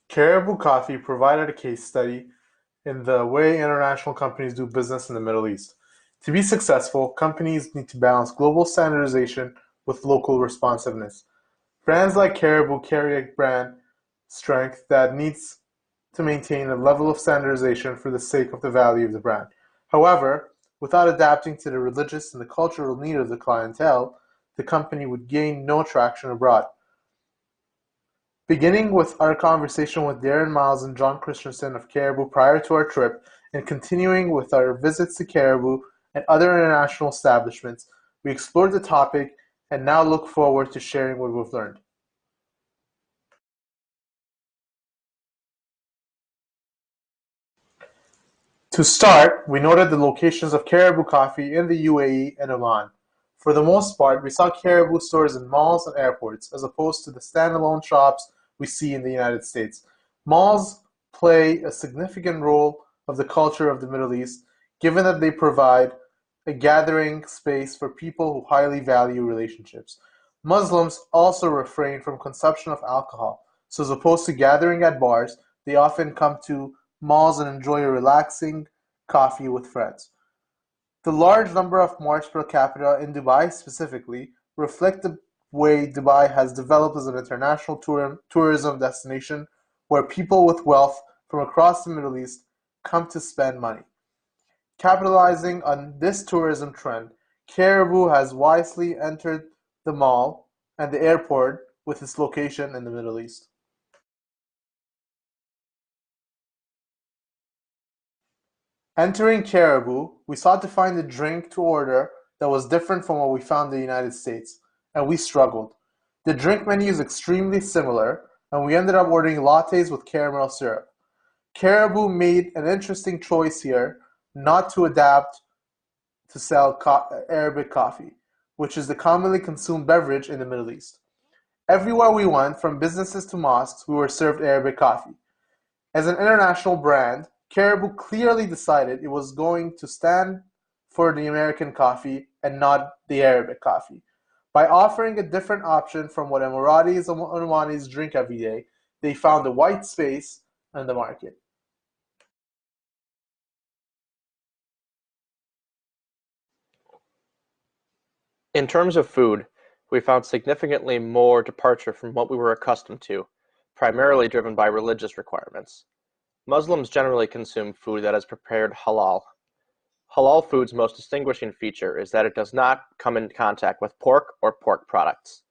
Caribou Coffee provided a case study in the way international companies do business in the Middle East. To be successful, companies need to balance global standardization with local responsiveness. Brands like Caribou carry a brand strength that needs to maintain a level of standardization for the sake of the value of the brand. However, without adapting to the religious and the cultural need of the clientele, the company would gain no traction abroad. Beginning with our conversation with Darren Miles and John Christensen of Caribou prior to our trip, and continuing with our visits to Caribou and other international establishments, we explored the topic and now look forward to sharing what we've learned. To start, we noted the locations of Caribou Coffee in the UAE and Oman. For the most part, we saw Caribou stores in malls and airports, as opposed to the standalone shops we see in the United States. Malls play a significant role of the culture of the Middle East, given that they provide a gathering space for people who highly value relationships. Muslims also refrain from consumption of alcohol, so as opposed to gathering at bars, they often come to malls and enjoy a relaxing coffee with friends. The large number of marks per capita in Dubai specifically reflect the way Dubai has developed as an international tourism destination where people with wealth from across the Middle East come to spend money. Capitalizing on this tourism trend, Caribou has wisely entered the mall and the airport with its location in the Middle East. Entering Caribou, we sought to find a drink to order that was different from what we found in the United States, and we struggled. The drink menu is extremely similar, and we ended up ordering lattes with caramel syrup. Caribou made an interesting choice here not to adapt to sell Arabic coffee, which is the commonly consumed beverage in the Middle East. Everywhere we went, from businesses to mosques, we were served Arabic coffee. As an international brand, Caribou clearly decided it was going to stand for the American coffee and not the Arabic coffee. By offering a different option from what Emiratis and Omanis drink every day, they found a white space in the market. In terms of food, we found significantly more departure from what we were accustomed to, primarily driven by religious requirements. Muslims generally consume food that is prepared halal. Halal food's most distinguishing feature is that it does not come in contact with pork or pork products.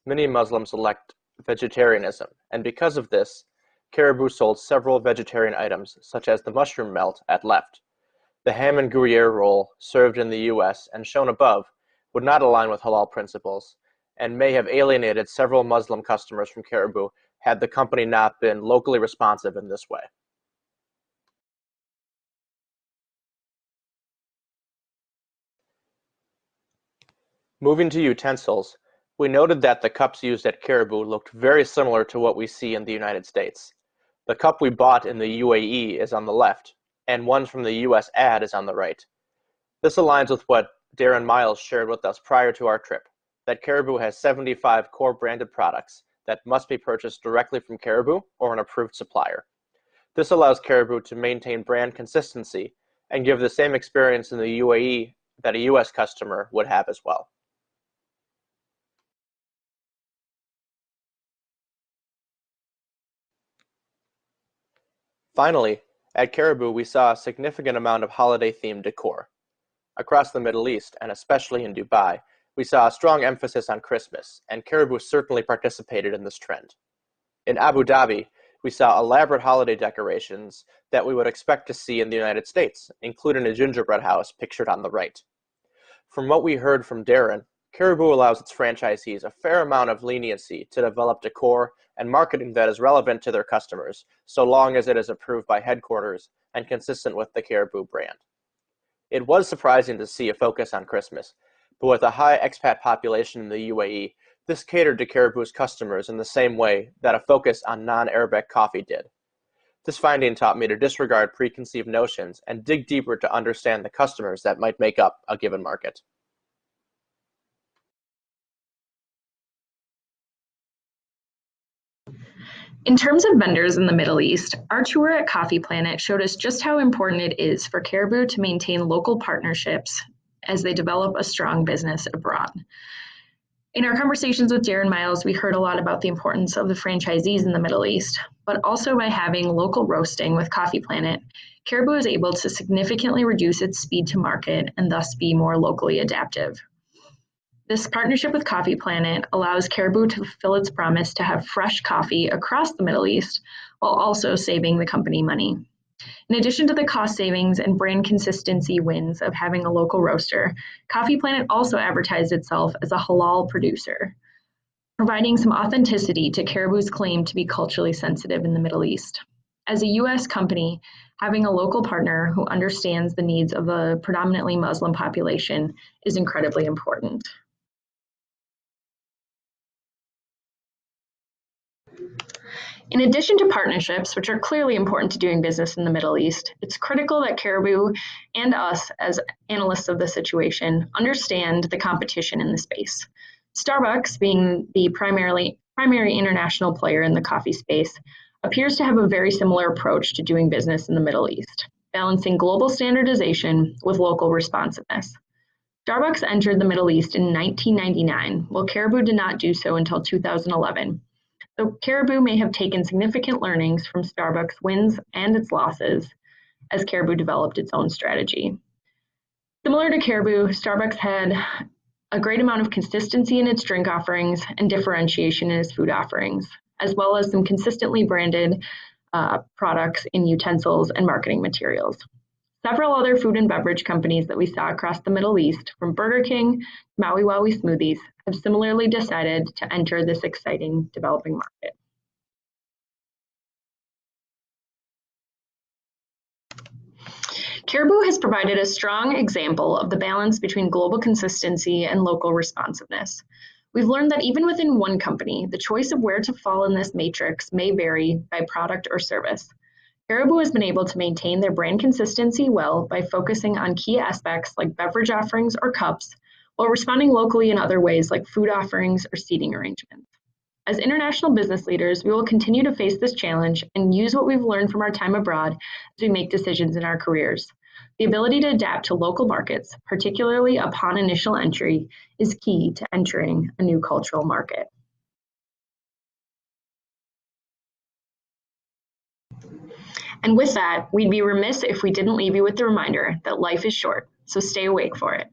Many Muslims elect vegetarianism, and because of this, Caribou sold several vegetarian items, such as the mushroom melt at left. The ham and Gruyere roll, served in the US and shown above, would not align with halal principles, and may have alienated several Muslim customers from Caribou had the company not been locally responsive in this way. Moving to utensils, we noted that the cups used at Caribou looked very similar to what we see in the United States. The cup we bought in the UAE is on the left, and one from the US ad is on the right. This aligns with what Darren Miles shared with us prior to our trip, that Caribou has 75 core branded products that must be purchased directly from Caribou or an approved supplier. This allows Caribou to maintain brand consistency and give the same experience in the UAE that a US customer would have as well. Finally, at Caribou we saw a significant amount of holiday-themed decor. Across the Middle East, and especially in Dubai, we saw a strong emphasis on Christmas, and Caribou certainly participated in this trend. In Abu Dhabi, we saw elaborate holiday decorations that we would expect to see in the United States, including a gingerbread house pictured on the right. From what we heard from Darren, Caribou allows its franchisees a fair amount of leniency to develop decor and marketing that is relevant to their customers, so long as it is approved by headquarters and consistent with the Caribou brand. It was surprising to see a focus on Christmas, but with a high expat population in the UAE, this catered to Caribou's customers in the same way that a focus on non-Arabic coffee did. This finding taught me to disregard preconceived notions and dig deeper to understand the customers that might make up a given market. In terms of vendors in the Middle East, our tour at Coffee Planet showed us just how important it is for Caribou to maintain local partnerships as they develop a strong business abroad. In our conversations with Darren Miles, we heard a lot about the importance of the franchisees in the Middle East, but also by having local roasting with Coffee Planet, Caribou is able to significantly reduce its speed to market and thus be more locally adaptive. This partnership with Coffee Planet allows Caribou to fulfill its promise to have fresh coffee across the Middle East while also saving the company money. In addition to the cost savings and brand consistency wins of having a local roaster, Coffee Planet also advertised itself as a halal producer, providing some authenticity to Caribou's claim to be culturally sensitive in the Middle East. As a U.S. company, having a local partner who understands the needs of a predominantly Muslim population is incredibly important. In addition to partnerships, which are clearly important to doing business in the Middle East, it's critical that Caribou and us, as analysts of the situation, understand the competition in the space. Starbucks, being the primary international player in the coffee space, appears to have a very similar approach to doing business in the Middle East, balancing global standardization with local responsiveness. Starbucks entered the Middle East in 1999, while Caribou did not do so until 2011. So Caribou may have taken significant learnings from Starbucks' wins and its losses as Caribou developed its own strategy. Similar to Caribou, Starbucks had a great amount of consistency in its drink offerings and differentiation in its food offerings, as well as some consistently branded products in utensils and marketing materials. Several other food and beverage companies that we saw across the Middle East, from Burger King to Maui Wowie Smoothies, have similarly decided to enter this exciting developing market. Caribou has provided a strong example of the balance between global consistency and local responsiveness. We've learned that even within one company, the choice of where to fall in this matrix may vary by product or service. Caribou has been able to maintain their brand consistency well by focusing on key aspects like beverage offerings or cups, while responding locally in other ways like food offerings or seating arrangements. As international business leaders, we will continue to face this challenge and use what we've learned from our time abroad as we make decisions in our careers. The ability to adapt to local markets, particularly upon initial entry, is key to entering a new cultural market. And with that, we'd be remiss if we didn't leave you with the reminder that life is short, so stay awake for it.